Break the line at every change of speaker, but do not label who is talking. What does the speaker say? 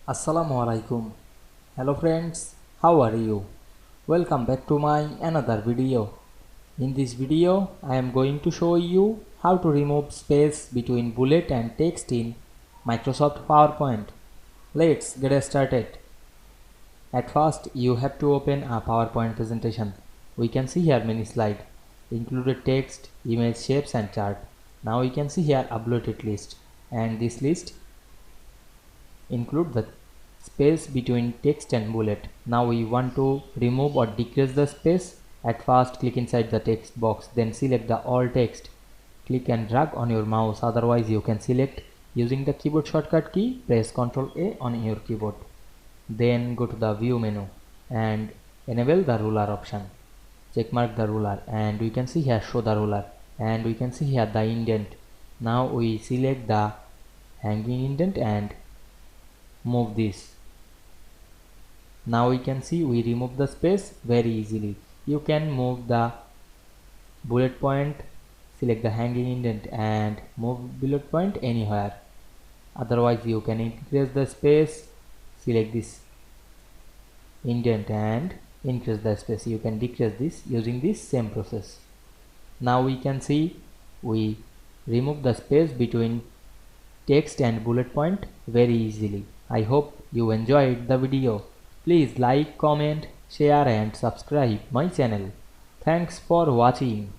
Assalamu Walaikum. Hello friends, how are you? Welcome back to my another video. In this video, I am going to show you how to remove space between bullet and text in Microsoft PowerPoint. Let's get started. At first, you have to open a PowerPoint presentation. We can see here many slides, included text, image, shapes and chart. Now we can see here a bulleted list, and this list include the space between text and bullet. Now we want to remove or decrease the space. At first, click inside the text box, then select the all text. Click and drag on your mouse, otherwise you can select using the keyboard shortcut key. Press Ctrl A on your keyboard, then go to the view menu and enable the ruler option. Check mark the ruler and we can see here show the ruler, and we can see here the indent. Now we select the hanging indent and move this. Now we can see we remove the space very easily. You can move the bullet point, select the hanging indent and move bullet point anywhere. Otherwise you can increase the space, select this indent and increase the space. You can decrease this using this same process. Now we can see we remove the space between text and bullet point very easily. I hope you enjoyed the video. Please like, comment, share and subscribe my channel. Thanks for watching.